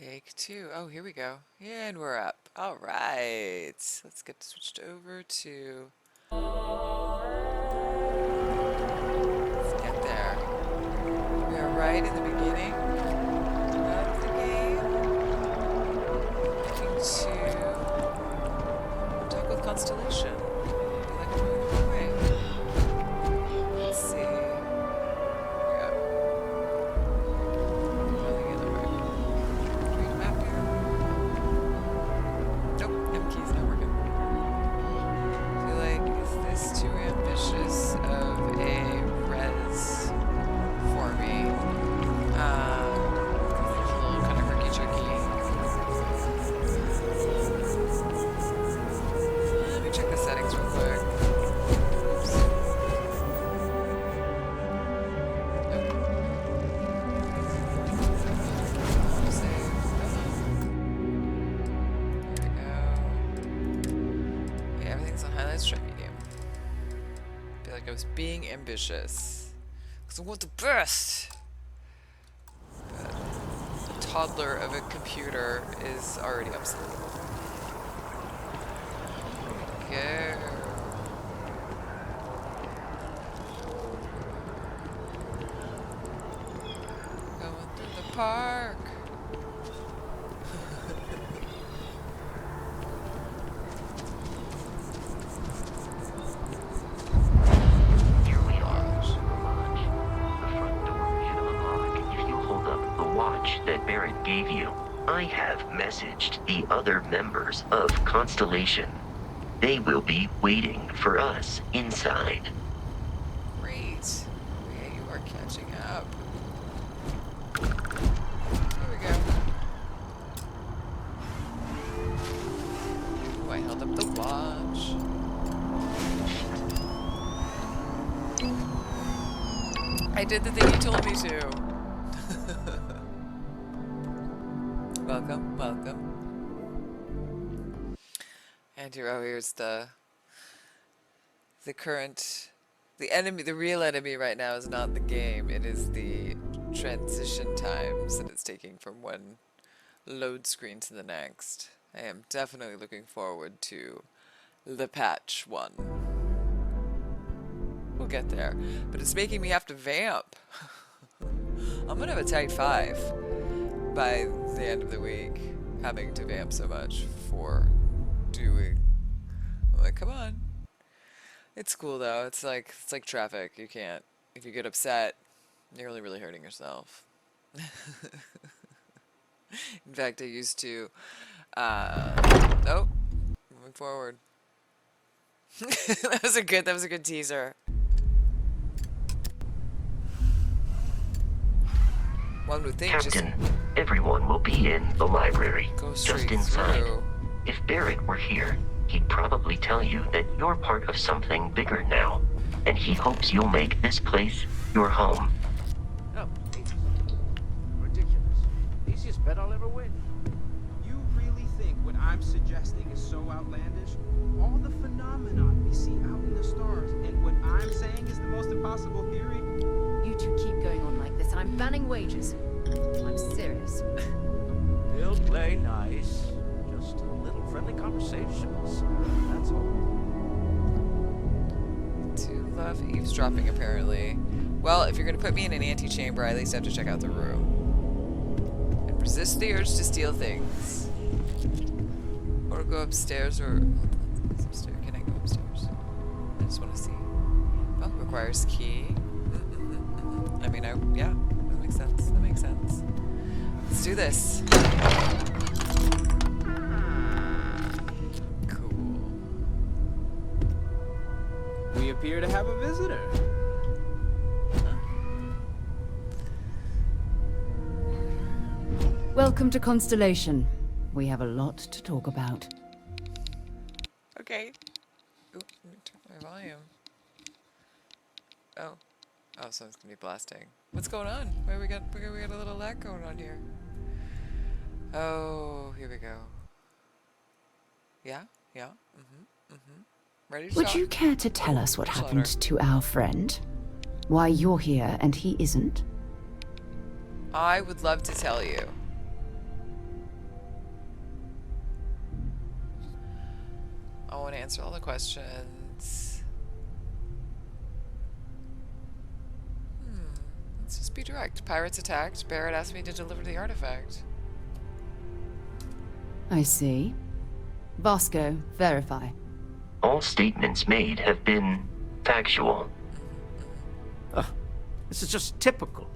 Take two. Oh, here we go. And we're up. All right. Let's get switched over to... Let's get there. We are right in the beginning of the game. Looking to talk with Constellation. I feel like I'm going the wrong way. Let's see. Being ambitious because I want the best, but a toddler of a computer is already obsolete. Here we go. Going through the park. Gave you. I have messaged the other members of Constellation. They will be waiting for us inside. Great. Yeah, you are catching up. Here we go. Oh, I held up the watch. I did the thing you told me to. Welcome, welcome. And here, oh, here's the enemy, the real enemy right now is not the game, it is the transition times that it's taking from one load screen to the next. I am definitely looking forward to the patch one. We'll get there. But it's making me have to vamp. I'm gonna have a tight 5 by the end of the week, having to vamp so much for doing. I'm like, come on. It's cool though. It's like traffic. You can't. If you get upset, you're really hurting yourself. In fact, I used to. Oh, moving forward. That was a good teaser. One would think Captain, everyone will be in the library, just inside. Through. If Barrett were here, he'd probably tell you that you're part of something bigger now, and he hopes you'll make this place your home. Oh, ridiculous. Easiest bet I'll ever win. You really think what I'm suggesting is so outlandish? All the phenomenon we see out in the stars, and what I'm saying is the most impossible theory? You two keep going on like this. I'm banning wagers. I'm serious. They'll play nice. Just a little friendly conversations. That's all. To love eavesdropping, apparently. Well, if you're going to put me in an antechamber, I at least have to check out the room. And resist the urge to steal things. Or go upstairs, or... upstairs. Can I go upstairs? I just want to see. Oh, requires key. I mean, yeah, that makes sense. That makes sense. Let's do this. Cool. We appear to have a visitor. Huh? Welcome to Constellation. We have a lot to talk about. Okay. Ooh, let me turn my volume. Oh. Oh, so it's gonna be blasting. What's going on? Why we got a little lag going on here? Oh, here we go. Yeah, yeah. Ready to Would talk? you care to tell us what happened to our friend? Why you're here and he isn't? I would love to tell you. I want to answer all the questions. Let's just be direct. Pirates attacked. Barrett asked me to deliver the artifact. I see. Bosco, verify. All statements made have been factual. This is just typical.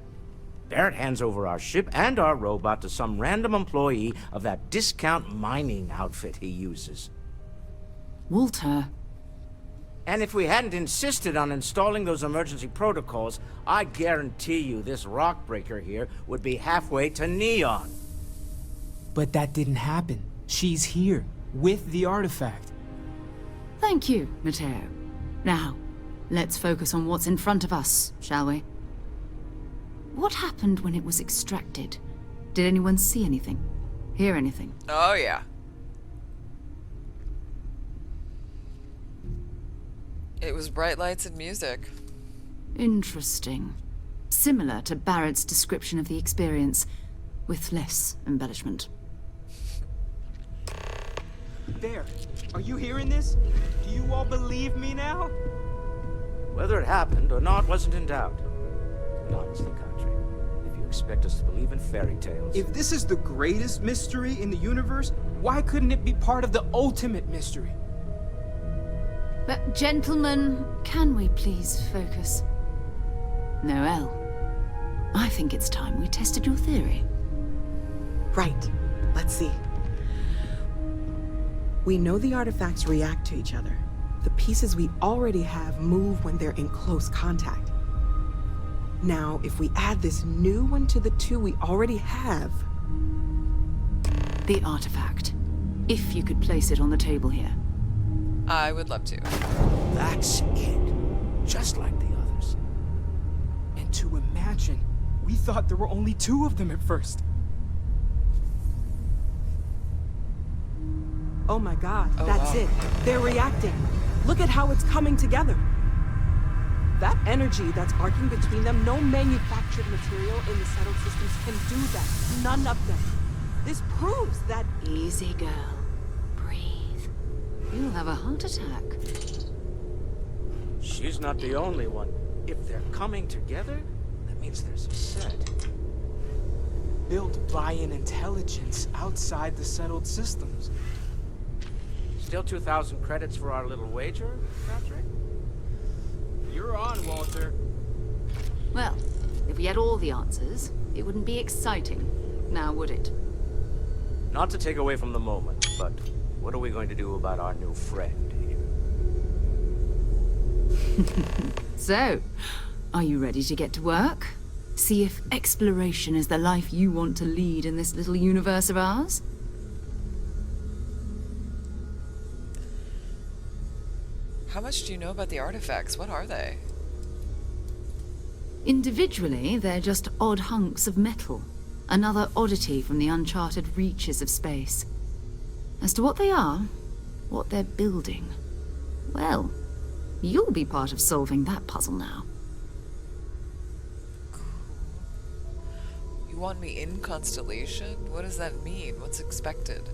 Barrett hands over our ship and our robot to some random employee of that discount mining outfit he uses. Walter. And if we hadn't insisted on installing those emergency protocols, I guarantee you this rock breaker here would be halfway to Neon. But that didn't happen. She's here, with the artifact. Thank you, Matteo. Now, let's focus on what's in front of us, shall we? What happened when it was extracted? Did anyone see anything? Hear anything? Oh, yeah. It was bright lights and music. Interesting. Similar to Barrett's description of the experience, with less embellishment. There. Are you hearing this? Do you all believe me now? Whether it happened or not wasn't in doubt. But honestly, Country, if you expect us to believe in fairy tales... If this is the greatest mystery in the universe, why couldn't it be part of the ultimate mystery? But gentlemen, can we please focus? Noel, I think it's time we tested your theory. Right. Let's see. We know the artifacts react to each other. The pieces we already have move when they're in close contact. Now, if we add this new one to the two we already have... The artifact. If you could place it on the table here. I would love to. That's it. Just like the others. And to imagine, we thought there were only 2 of them at first. Oh my god, Oh, that's wow. it. They're reacting. Look at how it's coming together. That energy that's arcing between them, no manufactured material in the settled systems can do that. None of them. This proves that... Easy, girl. Breathe. You'll have a heart attack. She's not the only one. If they're coming together, that means there's a set. Built by an intelligence outside the settled systems. Still 2,000 credits for our little wager, Patrick? You're on, Walter. Well, if we had all the answers, it wouldn't be exciting. Now, would it? Not to take away from the moment, but what are we going to do about our new friend here? So, are you ready to get to work? See if exploration is the life you want to lead in this little universe of ours? How much do you know about the artifacts? What are they? Individually, they're just odd hunks of metal. Another oddity from the uncharted reaches of space. As to what they are, what they're building, well, you'll be part of solving that puzzle now. You want me in Constellation? What does that mean? What's expected?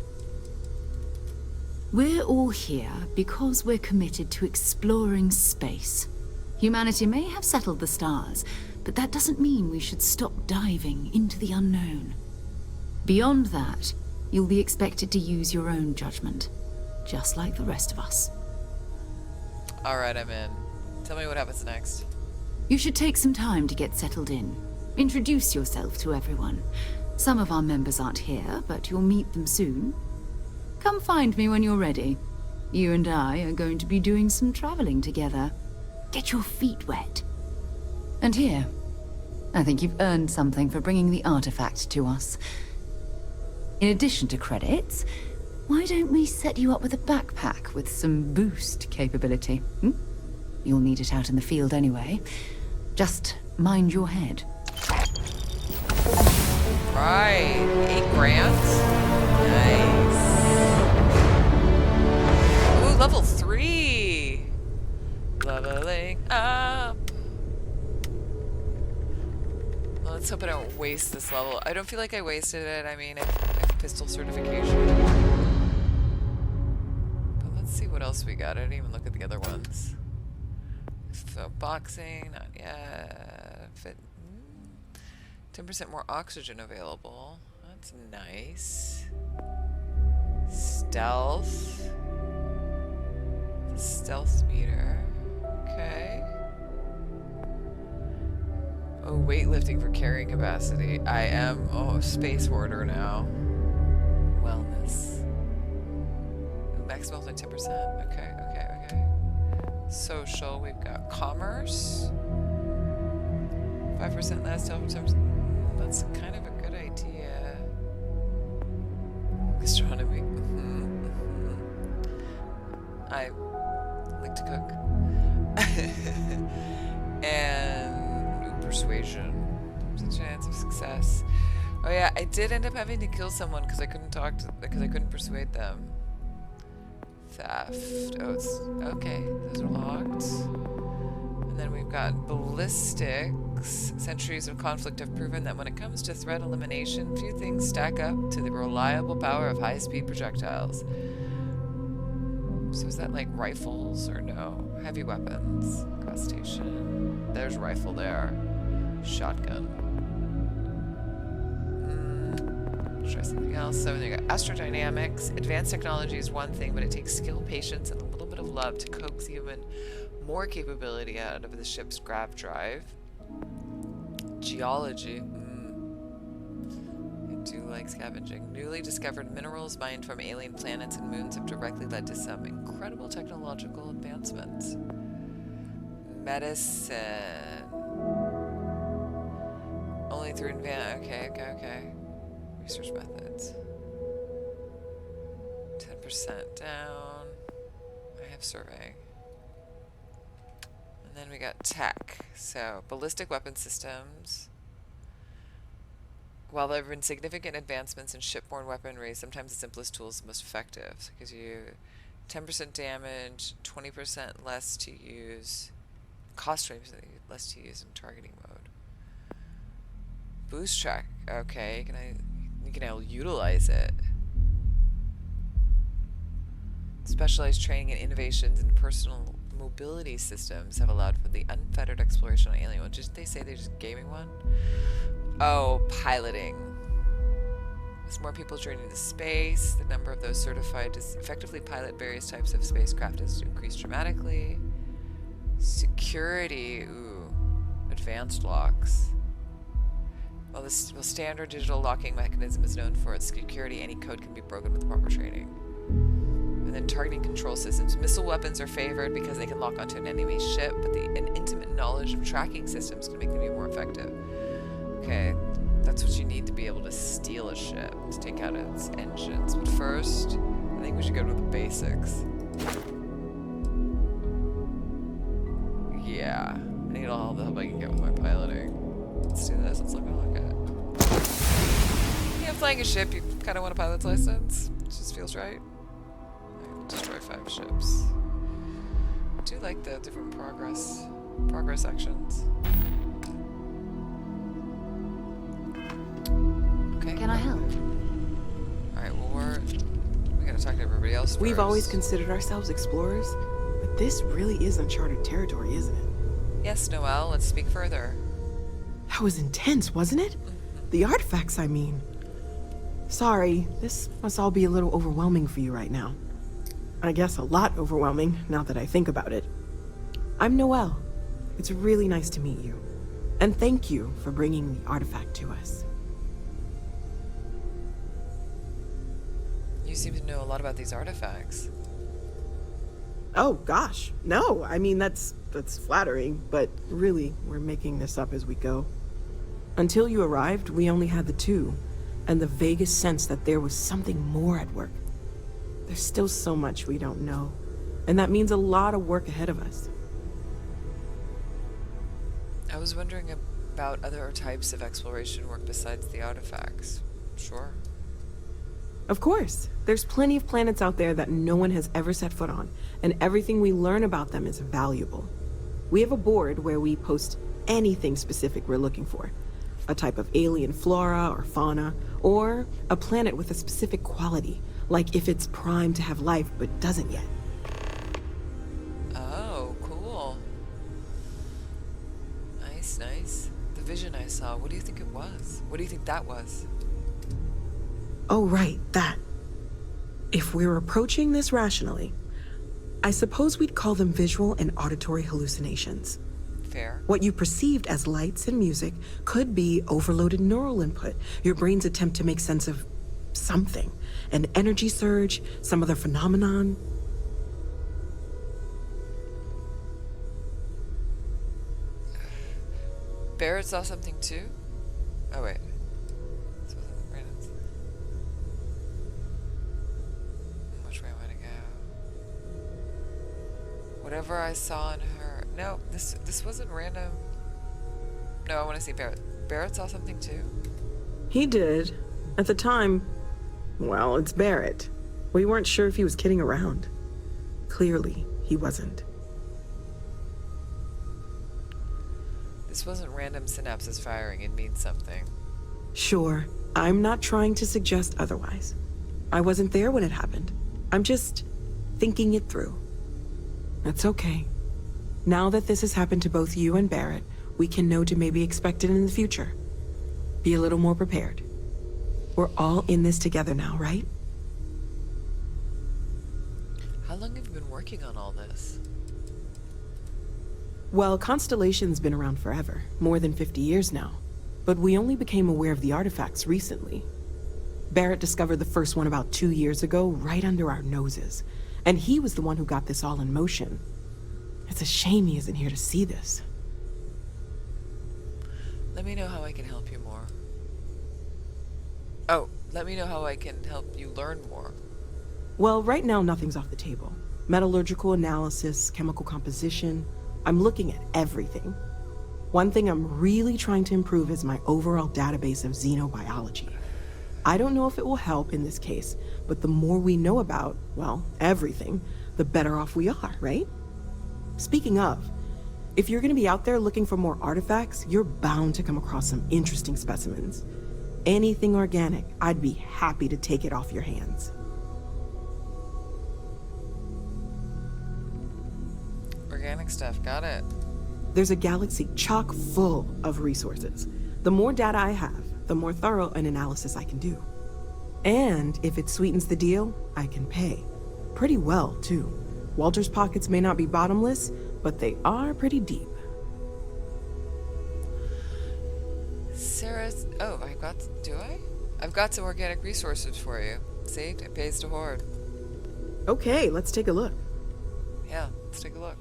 We're all here because we're committed to exploring space. Humanity may have settled the stars, but that doesn't mean we should stop diving into the unknown. Beyond that, you'll be expected to use your own judgment, just like the rest of us. Alright, I'm in. Tell me what happens next. You should take some time to get settled in. Introduce yourself to everyone. Some of our members aren't here, but you'll meet them soon. Come find me when you're ready. You and I are going to be doing some traveling together. Get your feet wet. And here, I think you've earned something for bringing the artifact to us. In addition to credits, why don't we set you up with a backpack with some boost capability? You'll need it out in the field anyway. Just mind your head. Right. 8 grand? Nice. Ooh, level 3! Leveling up. Well, let's hope I don't waste this level. I don't feel like I wasted it. I mean, I have pistol certification. But let's Let's see what else we got. I didn't even look at the other ones. So boxing, not yet. Fit. 10% more oxygen available. That's nice. Stealth. Stealth meter. Okay. Oh, weightlifting for carrying capacity. I am space hoarder now. Wellness. Maximum like 10%. Okay. Social, we've got commerce. 5% less, 10%. That's kind of a good idea. Astronomy. I like to cook. And persuasion. There's a chance of success. Oh yeah, I did end up having to kill someone because I couldn't persuade them. Theft. Oh, it's okay. Those are locked. And then we've got ballistics. Centuries of conflict have proven that when it comes to threat elimination, few things stack up to the reliable power of high-speed projectiles. So is that like rifles or no? Heavy weapons. Cross station. There's rifle there. Shotgun. Try something else. So you got astrodynamics. Advanced technology is one thing, but it takes skill, patience, and a little bit of love to coax even more capability out of the ship's grav drive. Geology. I do like scavenging. Newly discovered minerals mined from alien planets and moons have directly led to some incredible technological advancements. Medicine. Only through okay. Research methods. 10% down. I have surveying. And then we got tech. So, ballistic weapon systems. While there have been significant advancements in shipborne weaponry, sometimes the simplest tool is the most effective. So it gives you 10% damage, 20% less to use, cost 20% less to use in targeting mode. Boost track. Okay, you can now utilize it. Specialized training and innovations in personal mobility systems have allowed for the unfettered exploration on alien. Didn't they say they're just gaming one? Oh, piloting. As more people journey to space, the number of those certified to effectively pilot various types of spacecraft has increased dramatically. Security. Ooh. Advanced locks. While standard digital locking mechanism is known for its security, any code can be broken with proper training. And then targeting control systems. Missile weapons are favored because they can lock onto an enemy ship, but an intimate knowledge of tracking systems can make them be more effective. Okay, that's what you need to be able to steal a ship, to take out its engines. But first, I think we should go to the basics. Yeah, I need all the help I can get with my piloting. Let's do this. Let's look at it. Yeah, flying a ship, you kind of want a pilot's license. It just feels right. Destroy 5 ships. I do like the different progress actions. Okay. Can I help? Alright, well we gotta talk to everybody else We've first. always considered ourselves explorers, but this really is uncharted territory, isn't it? Yes, Noel, let's speak further. That was intense, wasn't it? The artifacts, I mean. Sorry, this must all be a little overwhelming for you right now. I guess a lot overwhelming, now that I think about it. I'm Noel. It's really nice to meet you. And thank you for bringing the artifact to us. You seem to know a lot about these artifacts. Oh, gosh. No, I mean, that's flattering, but really, we're making this up as we go. Until you arrived, we only had the 2, and the vaguest sense that there was something more at work. There's still so much we don't know, and that means a lot of work ahead of us. I was wondering about other types of exploration work besides the artifacts. Sure. Of course. There's plenty of planets out there that no one has ever set foot on, and everything we learn about them is valuable. We have a board where we post anything specific we're looking for. A type of alien flora or fauna, or a planet with a specific quality, like if it's primed to have life but doesn't yet. saw. What do you think it was? What do you think that was? Oh, right, that. If we're approaching this rationally, I suppose we'd call them visual and auditory hallucinations. Fair. What you perceived as lights and music could be overloaded neural input, your brain's attempt to make sense of something. An energy surge, some other phenomenon. Barrett saw something too? Oh, wait. This wasn't Brandon's. Which way am I to go? Whatever I saw in her... No, this wasn't random. No, I want to see Barrett. Barrett saw something too? He did. At the time, well, it's Barrett. We weren't sure if he was kidding around. Clearly, he wasn't. This wasn't random synapses firing. It means something. Sure, I'm not trying to suggest otherwise. I wasn't there when it happened. I'm just thinking it through. That's okay. Now that this has happened to both you and Barrett, we can know to maybe expect it in the future. Be a little more prepared. We're all in this together now, right? How long have you been working on all this? Well, Constellation's been around forever, more than 50 years now. But we only became aware of the artifacts recently. Barrett discovered the first one about 2 years ago, right under our noses. And he was the one who got this all in motion. It's a shame he isn't here to see this. Let me know how I can help you more. Oh, let me know how I can help you learn more. Well, right now nothing's off the table. Metallurgical analysis, chemical composition. I'm looking at everything. One thing I'm really trying to improve is my overall database of xenobiology. I don't know if it will help in this case, but the more we know about, well, everything, the better off we are, right? Speaking of, if you're gonna be out there looking for more artifacts, you're bound to come across some interesting specimens. Anything organic, I'd be happy to take it off your hands. Organic stuff, got it. There's a galaxy chock full of resources. The more data I have, the more thorough an analysis I can do. And if it sweetens the deal, I can pay. Pretty well, too. Walter's pockets may not be bottomless, but they are pretty deep. Sarah's... Oh, do I? I've got some organic resources for you. See? It pays to hoard. Okay, let's take a look. Yeah, let's take a look.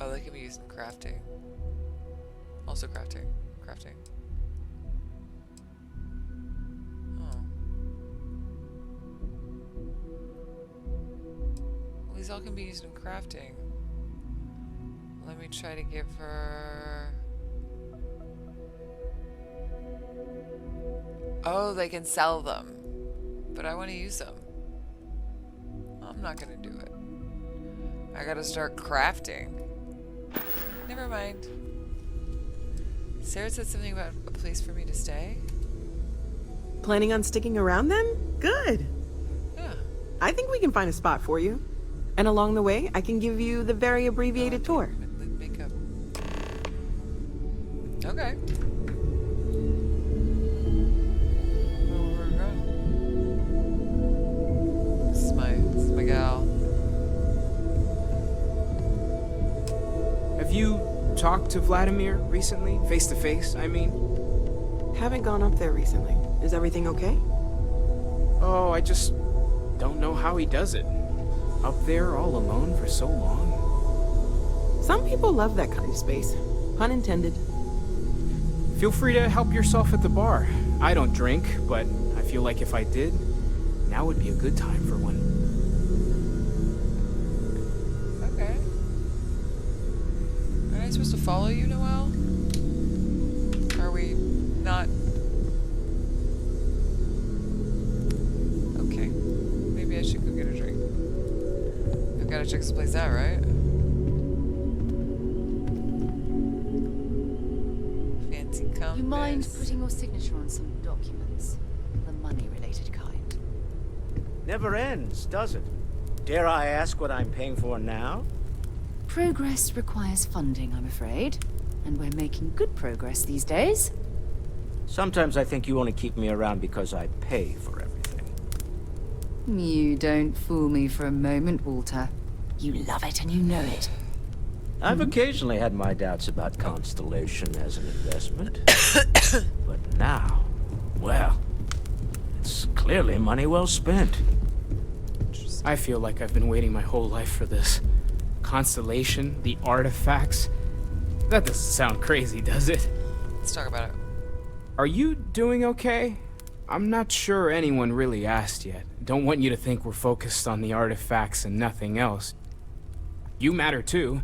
Oh, they can be used in crafting. Also crafting. Crafting. Oh. Well, these all can be used in crafting. Let me try to give her... Oh, they can sell them. But I want to use them. I'm not gonna do it. I gotta start crafting. Never mind. Sarah said something about a place for me to stay. Planning on sticking around then? Good. Yeah. I think we can find a spot for you. And along the way, I can give you the very abbreviated tour. Makeup. Okay. This is my gal. Have you talked to Vladimir recently? Face to face, I mean? Haven't gone up there recently. Is everything okay? Oh, I just don't know how he does it. Up there all alone for so long. Some people love that kind of space. Pun intended. Feel free to help yourself at the bar. I don't drink, but I feel like if I did, now would be a good time for one. Okay. Am I supposed to follow you, Noel? Are we not? Okay. Maybe I should go get a drink. I've got to check this place out, right? Fancy compass. You mind putting your signature on some documents? The money-related kind. Never ends, does it? Dare I ask what I'm paying for now? Progress requires funding, I'm afraid. And we're making good progress these days. Sometimes I think you only keep me around because I pay for everything. You don't fool me for a moment, Walter. You love it and you know it. I've occasionally had my doubts about Constellation as an investment. But now, well, it's clearly money well spent. I feel like I've been waiting my whole life for this. Constellation, the artifacts. That doesn't sound crazy, does it? Let's talk about it. Are you doing okay? I'm not sure anyone really asked yet. Don't want you to think we're focused on the artifacts and nothing else. You matter too.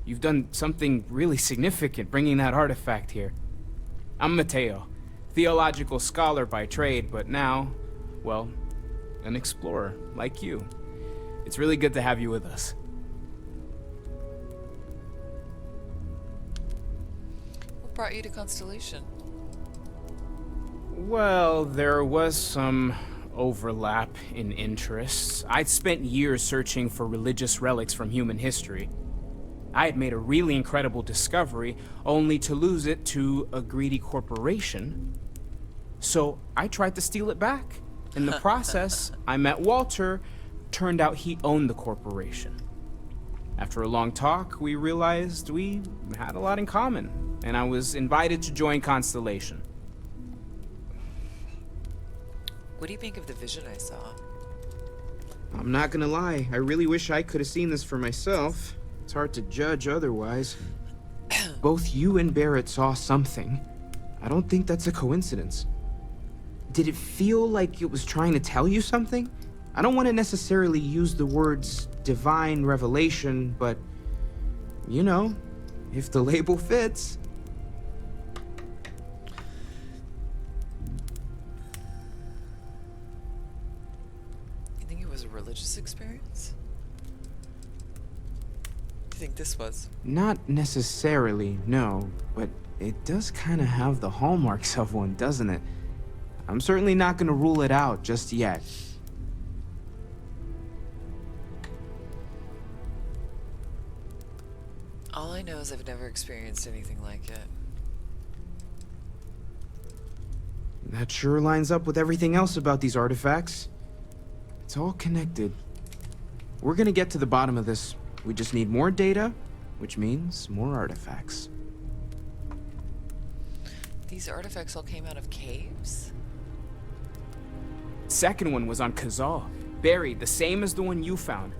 You've done something really significant bringing that artifact here. I'm Matteo, theological scholar by trade, but now, well, an explorer like you. It's really good to have you with us. What brought you to Constellation? Well, there was some overlap in interests. I'd spent years searching for religious relics from human history. I had made a really incredible discovery, only to lose it to a greedy corporation. So I tried to steal it back. In the process, I met Walter. Turned out he owned the corporation. After a long talk, we realized we had a lot in common, and I was invited to join Constellation. What do you think of the vision I saw? I'm not gonna lie, I really wish I could have seen this for myself. It's hard to judge otherwise. Both you and Barrett saw something. I don't think that's a coincidence. Did it feel like it was trying to tell you something? I don't want to necessarily use the words divine revelation, but, you know, if the label fits. You think it was a religious experience? Do you think this was? Not necessarily, no, but it does kind of have the hallmarks of one, doesn't it? I'm certainly not going to rule it out just yet. All I know is I've never experienced anything like it. That sure lines up with everything else about these artifacts. It's all connected. We're gonna get to the bottom of this. We just need more data, which means more artifacts. These artifacts all came out of caves? Second one was on Kazal, buried, the same as the one you found.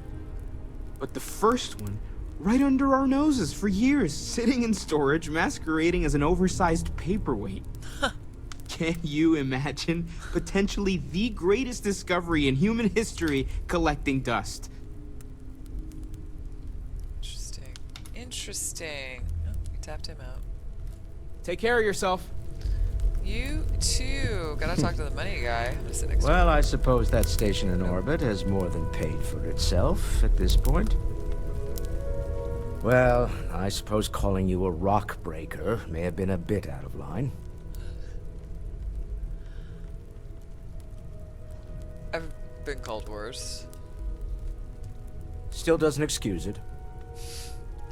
But the first one, right under our noses for years, sitting in storage, masquerading as an oversized paperweight. Can you imagine? Potentially the greatest discovery in human history collecting dust. Interesting. Interesting. Oh, we tapped him out. Take care of yourself. You too. Gotta talk to the money guy. I'm gonna sit next to Well, I suppose that station in orbit has more than paid for itself at this point. Well, I suppose calling you a rock breaker may have been a bit out of line. I've been called worse. Still doesn't excuse it.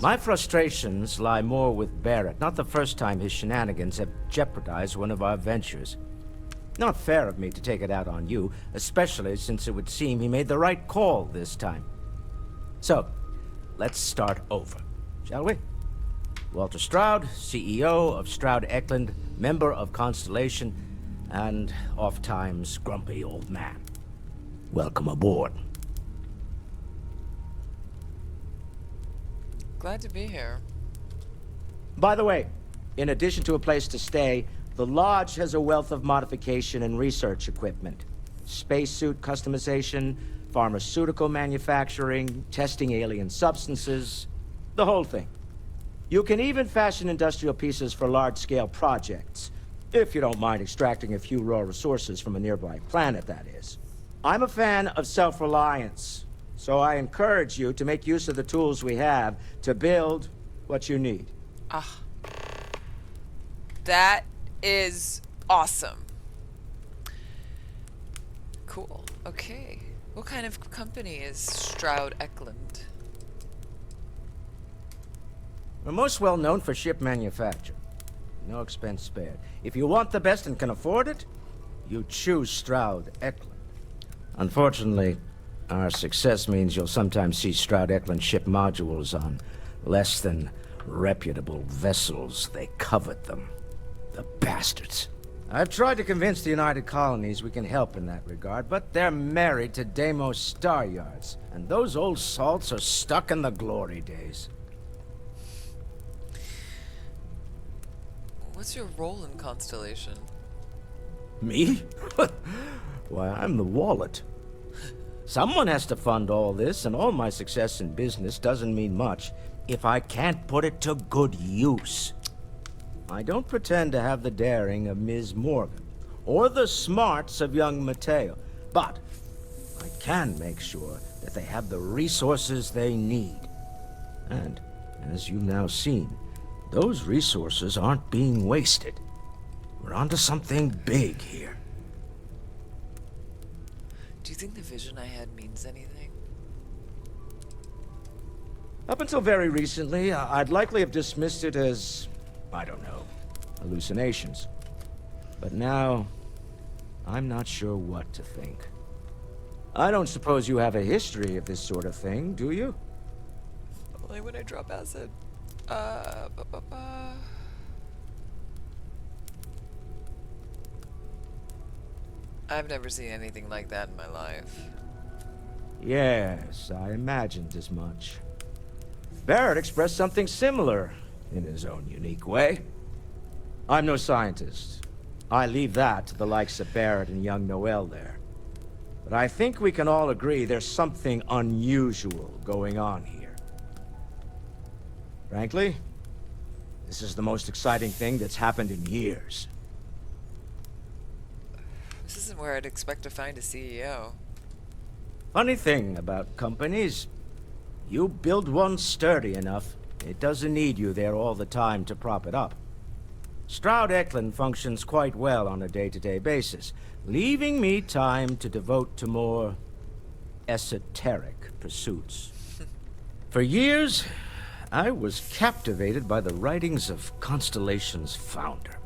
My frustrations lie more with Barrett. Not the first time his shenanigans have jeopardized one of our ventures. Not fair of me to take it out on you, especially since it would seem he made the right call this time. So, let's start over, shall we? Walter Stroud, CEO of Stroud Eklund, member of Constellation, and oft-times grumpy old man. Welcome aboard. Glad to be here. By the way, in addition to a place to stay, the Lodge has a wealth of modification and research equipment. Spacesuit customization, pharmaceutical manufacturing, testing alien substances, the whole thing. You can even fashion industrial pieces for large-scale projects, if you don't mind extracting a few raw resources from a nearby planet, that is. I'm a fan of self-reliance, so I encourage you to make use of the tools we have to build what you need. Ah. That is awesome. Cool. Okay. What kind of company is Stroud Eklund? We're most well known for ship manufacture. No expense spared. If you want the best and can afford it, you choose Stroud Eklund. Unfortunately, our success means you'll sometimes see Stroud Eklund ship modules on less than reputable vessels. They covet them. The bastards. I've tried to convince the United Colonies we can help in that regard, but they're married to Deimos Star Yards, and those old salts are stuck in the glory days. What's your role in Constellation? Me? Why, I'm the wallet. Someone has to fund all this, and all my success in business doesn't mean much if I can't put it to good use. I don't pretend to have the daring of Ms. Morgan, or the smarts of young Matteo, but I can make sure that they have the resources they need. And, as you've now seen, those resources aren't being wasted. We're onto something big here. Do you think the vision I had means anything? Up until very recently, I'd likely have dismissed it as, I don't know, hallucinations. But now, I'm not sure what to think. I don't suppose you have a history of this sort of thing, do you? Only when I drop acid. I've never seen anything like that in my life. Yes, I imagined as much. Barrett expressed something similar, in his own unique way. I'm no scientist. I leave that to the likes of Barrett and young Noel there. But I think we can all agree there's something unusual going on here. Frankly, this is the most exciting thing that's happened in years. This isn't where I'd expect to find a CEO. Funny thing about companies, you build one sturdy enough, it doesn't need you there all the time to prop it up. Stroud Eklund functions quite well on a day-to-day basis, leaving me time to devote to more esoteric pursuits. For years, I was captivated by the writings of Constellation's founder,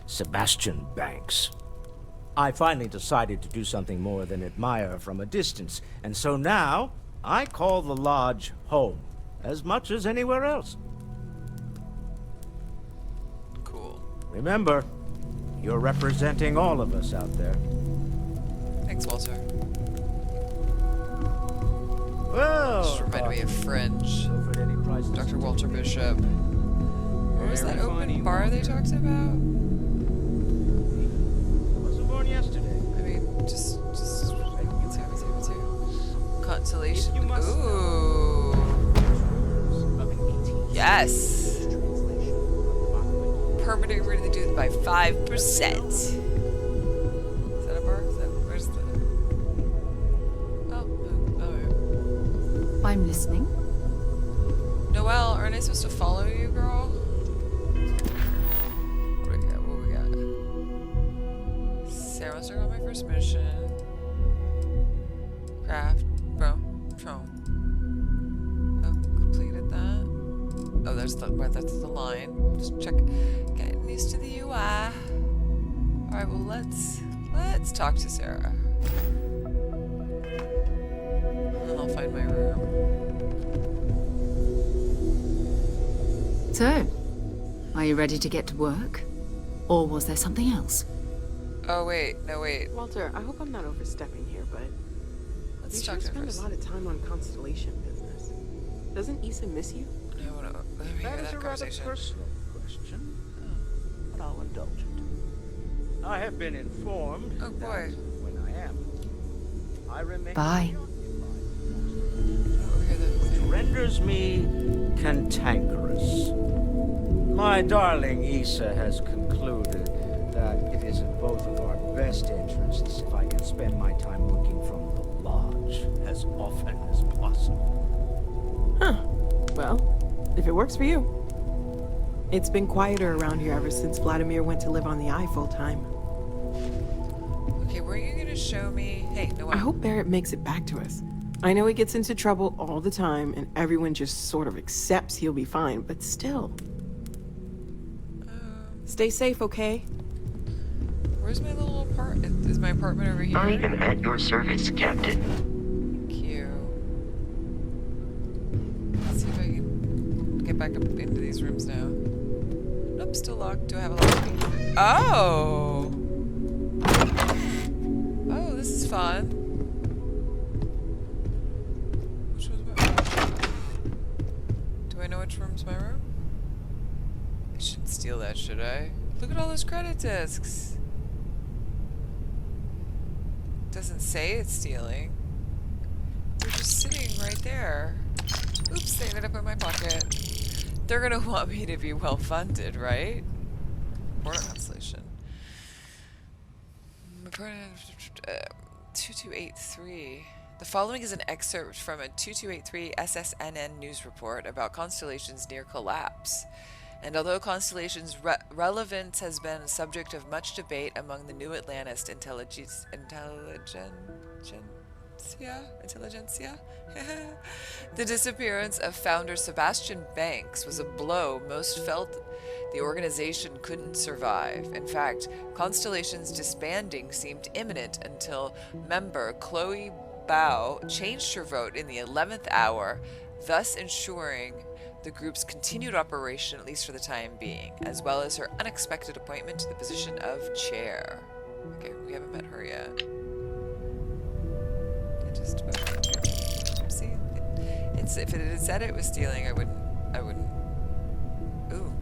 Sebastian Banks. I finally decided to do something more than admire from a distance, and so now I call the Lodge home, as much as anywhere else. Cool. Remember, you're representing all of us out there. Thanks, Walter. Well, Just reminded me of Fringe. Dr. Walter Bishop. What was that open bar they talked about? Wasn't born yesterday. I mean, just Constellation. Ooh. Yes. Permitting we're gonna do it by 5%. Is that a bar? Where's the? Oh, alright. I'm listening. Noel, aren't I supposed to follow you, girl? What do we got? Sarah wants to go on my first mission. Craft. Completed that. Oh, that's the line. Just check. Getting used to the UI. Alright, well let's talk to Sarah. And then I'll find my room. So, are you ready to get to work? Or was there something else? Oh wait, no wait. Walter, I hope I'm not overstepping here, but Let's you talk sure to her spend first. a lot of time on Constellation business. Doesn't Issa miss you? I wanna let me hear That is that a rather conversation. personal question, but I'll indulge it. I have been informed Oh, boy. that when I am, I remain Bye. Over here, which renders me cantankerous. My darling Issa has concluded that it is in both of our best interests if I can spend my time working from the Lodge as often as possible. Huh. Well, if it works for you. It's been quieter around here ever since Vladimir went to live on the Eye full time. Okay, were you gonna show me? Hey, Noel. I hope Barrett makes it back to us. I know he gets into trouble all the time, and everyone just sort of accepts he'll be fine, but still. Stay safe, okay? Where's my little apartment? Is my apartment over here? I am at your service, Captain. Thank you. Let's see if I can get back up into these rooms now. Nope, still locked. Do I have a lock? Oh! Oh, this is fun. Which one's my room? Do I know which room's my room? I shouldn't steal that, should I? Look at all those credit discs. Doesn't say it's stealing. They're just sitting right there. Oops, they ended up in my pocket. They're gonna want me to be well funded, right? Or Constellation. 2283. The following is an excerpt from a 2283 SSNN news report about Constellation's near collapse. And although Constellation's relevance has been a subject of much debate among the new Atlantis intelligentsia, the disappearance of founder Sebastian Banks was a blow most felt the organization couldn't survive. In fact, Constellation's disbanding seemed imminent until member Chloe Bao changed her vote in the 11th hour, thus ensuring the group's continued operation, at least for the time being, as well as her unexpected appointment to the position of chair. Okay, we haven't met her yet. I just see, it's if it had said it was stealing, I wouldn't. Ooh.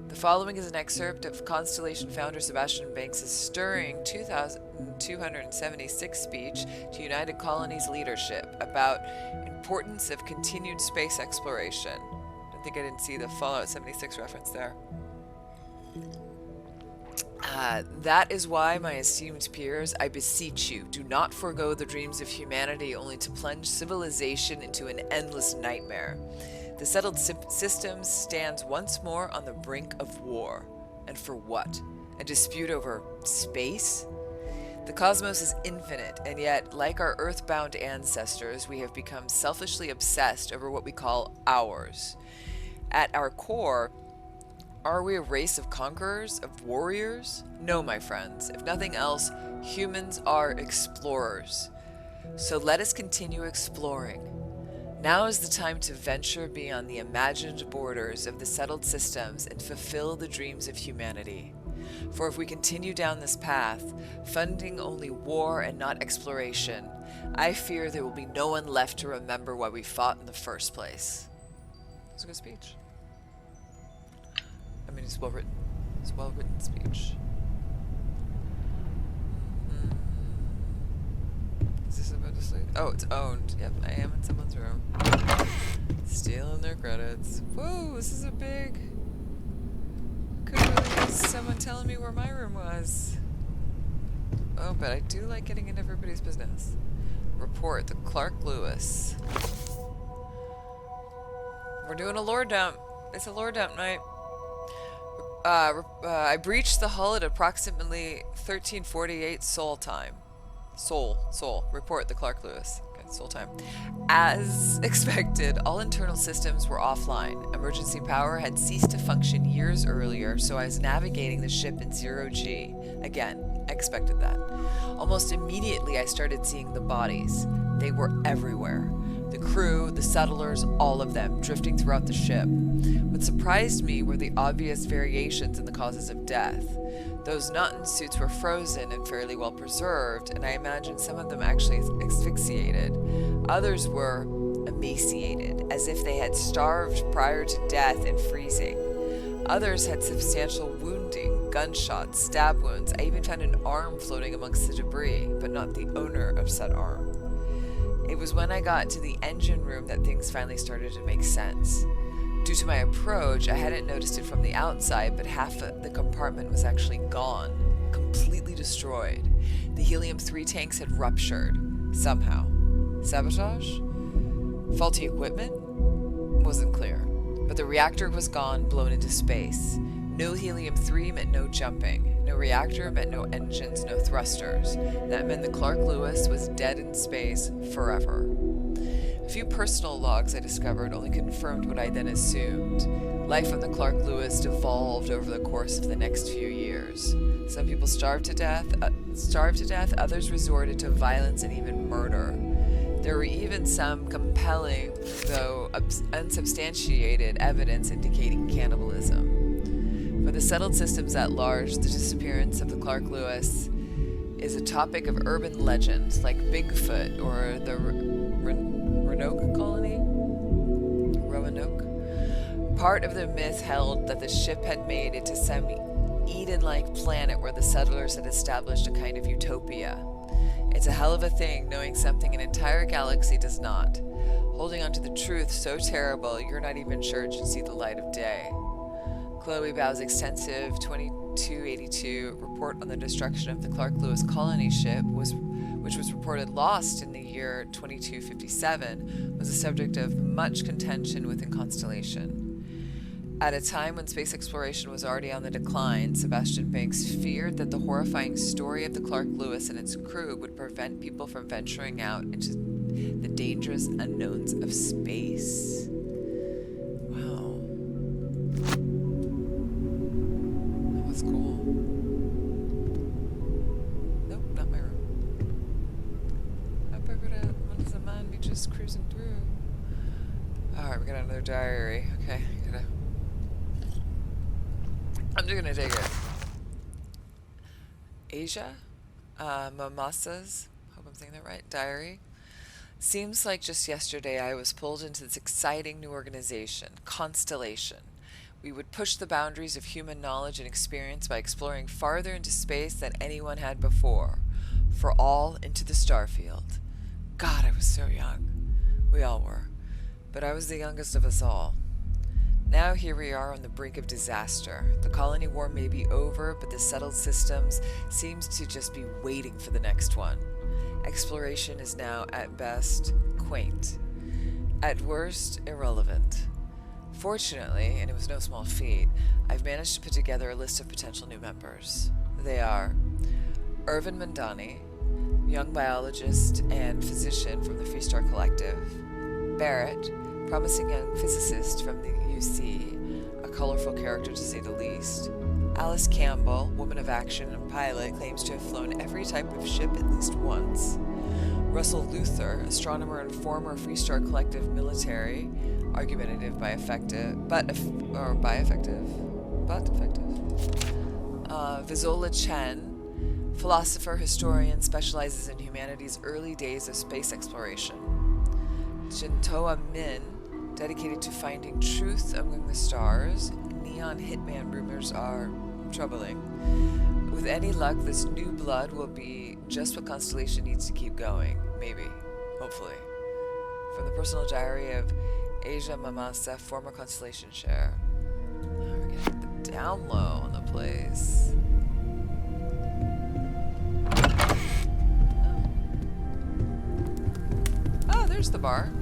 The following is an excerpt of Constellation founder Sebastian Banks' stirring 2,276 speech to United Colonies leadership about importance of continued space exploration. I think I didn't see the Fallout 76 reference there. That is why, my esteemed peers, I beseech you, do not forego the dreams of humanity only to plunge civilization into an endless nightmare. The settled systems stands once more on the brink of war. And for what? A dispute over space? The cosmos is infinite, and yet, like our earthbound ancestors, we have become selfishly obsessed over what we call ours. At our core, are we a race of conquerors, of warriors? No, my friends. If nothing else, humans are explorers. So let us continue exploring. Now is the time to venture beyond the imagined borders of the settled systems and fulfill the dreams of humanity. For if we continue down this path, funding only war and not exploration, I fear there will be no one left to remember why we fought in the first place. It's a good speech. I mean, it's well written. It's a well-written speech. Is this about to sleep? Oh, it's owned. Yep, I am in someone's room. Stealing their credits. Whoa, this is a big... Could really use someone telling me where my room was. Oh, but I do like getting into everybody's business. Report to Clark Lewis. We're doing a lore dump. It's a lore dump night. I breached the hull at approximately 1348 Sol time. Sol. Report the Clark Lewis. Okay, Sol time. As expected, all internal systems were offline. Emergency power had ceased to function years earlier, so I was navigating the ship in 0G. Again, I expected that. Almost immediately, I started seeing the bodies. They were everywhere. The crew, the settlers, all of them, drifting throughout the ship. What surprised me were the obvious variations in the causes of death. Those not in suits were frozen and fairly well preserved, and I imagine some of them actually asphyxiated. Others were emaciated, as if they had starved prior to death and freezing. Others had substantial wounding, gunshots, stab wounds. I even found an arm floating amongst the debris, but not the owner of said arm. It was when I got to the engine room that things finally started to make sense. Due to my approach, I hadn't noticed it from the outside, but half of the compartment was actually gone, completely destroyed. The helium-3 tanks had ruptured, somehow. Sabotage? Faulty equipment? Wasn't clear. But the reactor was gone, blown into space. No helium-3 meant no jumping. No reactor meant no engines, no thrusters. That meant the Clark Lewis was dead in space forever. A few personal logs I discovered only confirmed what I then assumed. Life on the Clark Lewis devolved over the course of the next few years. Some people starved to death, others resorted to violence and even murder. There were even some compelling, though unsubstantiated, evidence indicating cannibalism. For the settled systems at large, the disappearance of the Clark Lewis is a topic of urban legend, like Bigfoot or the Roanoke colony? Roanoke? Part of the myth held that the ship had made it to some Eden-like planet where the settlers had established a kind of utopia. It's a hell of a thing knowing something an entire galaxy does not. Holding on to the truth so terrible you're not even sure it should see the light of day. Chloe Bao's extensive 2282 report on the destruction of the Clark Lewis colony ship, which was reported lost in the year 2257, was the subject of much contention within Constellation. At a time when space exploration was already on the decline, Sebastian Banks feared that the horrifying story of the Clark Lewis and its crew would prevent people from venturing out into the dangerous unknowns of space. Wow. That was cool. Nope, not my room. What does a man be just cruising through? Alright, we got another diary. Okay, I'm just gonna take it. Asia? Mamasa's, hope I'm saying that right, diary. Seems like just yesterday I was pulled into this exciting new organization, Constellation. We would push the boundaries of human knowledge and experience by exploring farther into space than anyone had before. For all into the Starfield. God, I was so young. We all were. But I was the youngest of us all. Now here we are on the brink of disaster. The colony war may be over, but the settled systems seems to just be waiting for the next one. Exploration is now, at best, quaint. At worst, irrelevant. Fortunately, and it was no small feat, I've managed to put together a list of potential new members. They are Irvin Mandani, young biologist and physician from the Freestar Collective, Barrett, promising young physicist from the UC, a colorful character to say the least. Alice Campbell, woman of action and pilot, claims to have flown every type of ship at least once. Russell Luther, astronomer and former Freestar Collective military, argumentative but effective. Vizola Chen, philosopher, historian, specializes in humanity's early days of space exploration. Jintoa Min, dedicated to finding truth among the stars. Neon hitman rumors are troubling. With any luck, this new blood will be just what Constellation needs to keep going. Maybe. Hopefully. From the personal diary of Asia Mamasa, former Constellation share. Now we're getting the down low on the place. Oh, there's the bar.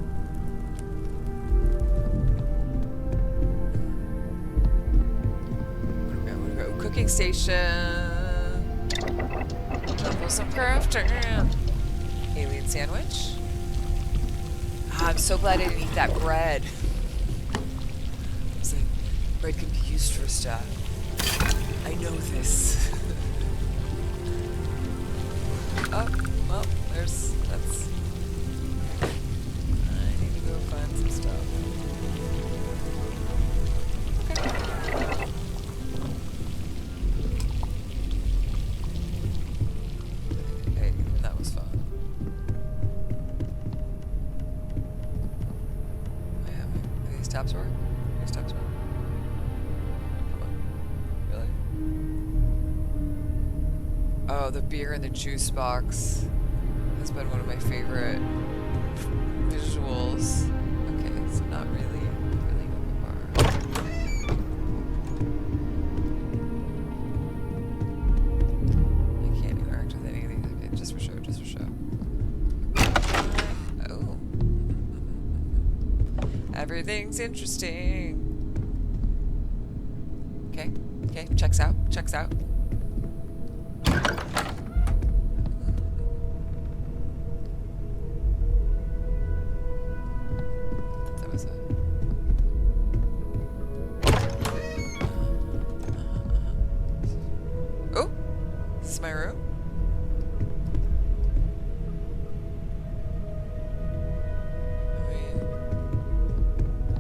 Cooking station. For some crafting. Alien sandwich. I'm so glad I didn't eat that bread. I was like, bread can be used for stuff. I know this. Oh, well, that's. I need to go find some stuff. Taps work? These taps work? Come on. Really? Oh, the beer in the juice box has been one of my favorite visuals. Okay, so not really open bar. I can't interact with any of these. Okay, just for show, just for show. Oh. Everything's interesting. Okay. Okay. Okay. Checks out. Checks out. That was it. Oh, this is my room.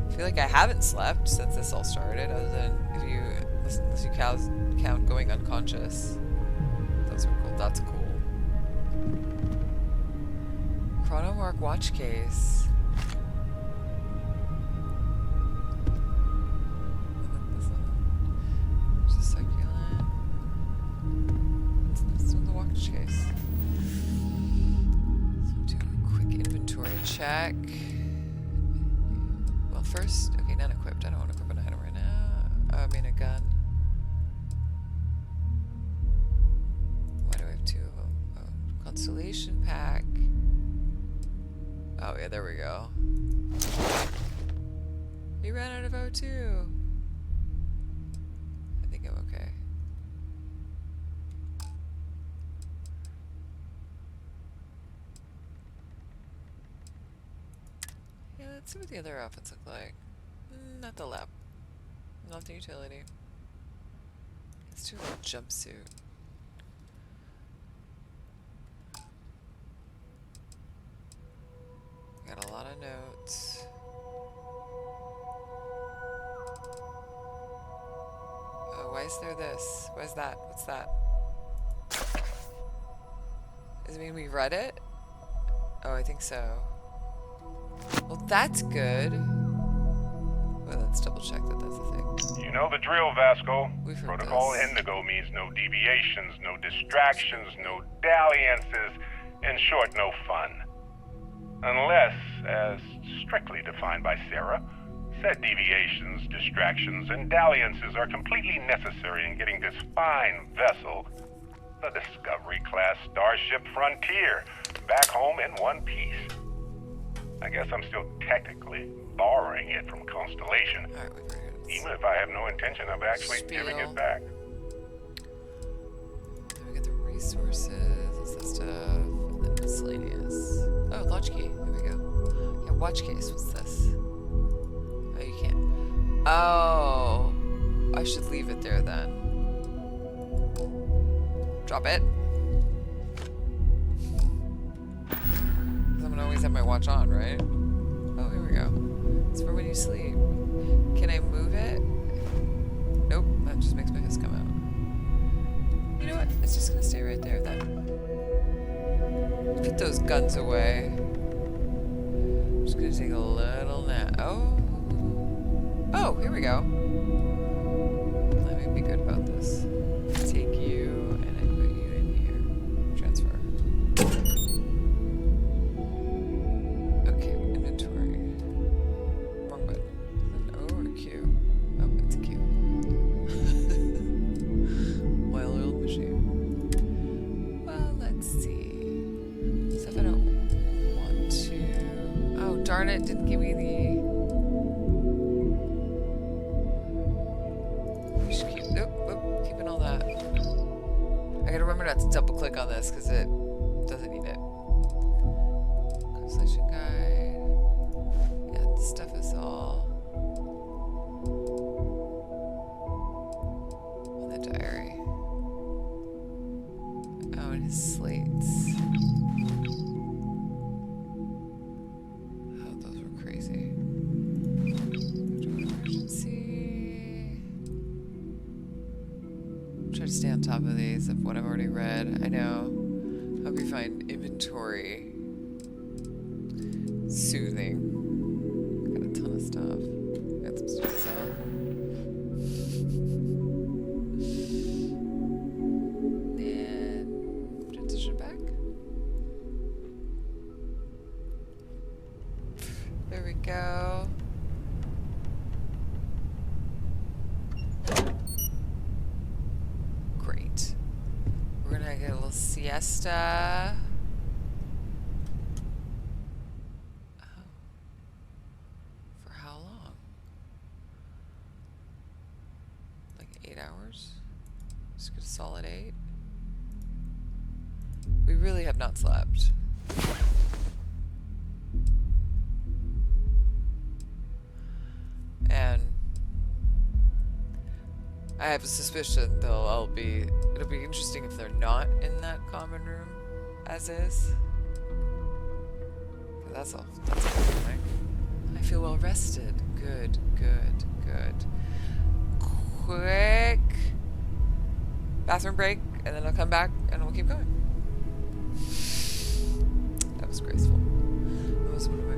I feel like I haven't slept since this all started, other than unless you count going unconscious. Those are cool. That's cool. Chronomark watch case. There's a succulent. It's in the watch case. So do a quick inventory check. Well, first, okay, not equipped. I don't want to equip an item right now. I mean, a gun. Why do I have two of them? Oh, Constellation pack. Oh, yeah, there we go. You ran out of O2. I think I'm okay. Yeah, let's see what the other outfits look like. Not the lab. Not the utility. Let's do a little jumpsuit. Got a lot of notes. Oh, why is there this? Why is that? What's that? Does it mean we read it? Oh, I think so. Well, that's good. Well, let's double check that that's a thing. You know the drill, Vasco. We've heard Protocol this. Indigo means no deviations, no distractions, no dalliances, in short, no fun. Unless, as strictly defined by Sarah, said deviations, distractions, and dalliances are completely necessary in getting this fine vessel, the Discovery-class Starship Frontier, back home in one piece. I guess I'm still technically borrowing it from Constellation, Alright, we've heard it. even if I have no intention of actually giving Spiel. it back. Then we get the resources, that's the stuff, and then miscellaneous. Oh, lodge key. There we go. Yeah, watch case. What's this? Oh, you can't. Oh, I should leave it there then. Drop it. 'Cause I'm gonna always have my watch on, right? Oh, here we go. It's for when you sleep. Can I move it? Nope, that just makes my fist come out. You know what? It's just gonna stay right there then. Put those guns away. I'm just gonna take a little nap. Oh. Oh, here we go. Let me be good about this. Take you and I put you in here. Transfer. Okay, inventory. Wrong button. An O or a Q? Oh, it's a Q. Well-oiled machine. Well, let's see. Stuff I don't want to. Oh, darn it, didn't give me the. Just keep. Nope, keeping all that. I gotta remember not to double click on this because it doesn't need it. Constellation guide. Yeah, this stuff is all on the diary. Oh, and his slates. Oh, those were crazy. Emergency. Try to stay on top of these of what I've already read. I know. Hope you find inventory soothing. Got a ton of stuff. Got some stuff to sell. And transition back. There we go. Great. We're gonna get a little siesta. Oh. For how long? Like 8 hours. Just get a solid 8. We really have not slept. And I have a suspicion it'll be interesting if they're not in that common room as is. 'Cause that's all thing. I feel well rested. Good. Quick bathroom break, and then I'll come back and we'll keep going. That was graceful. That was one of my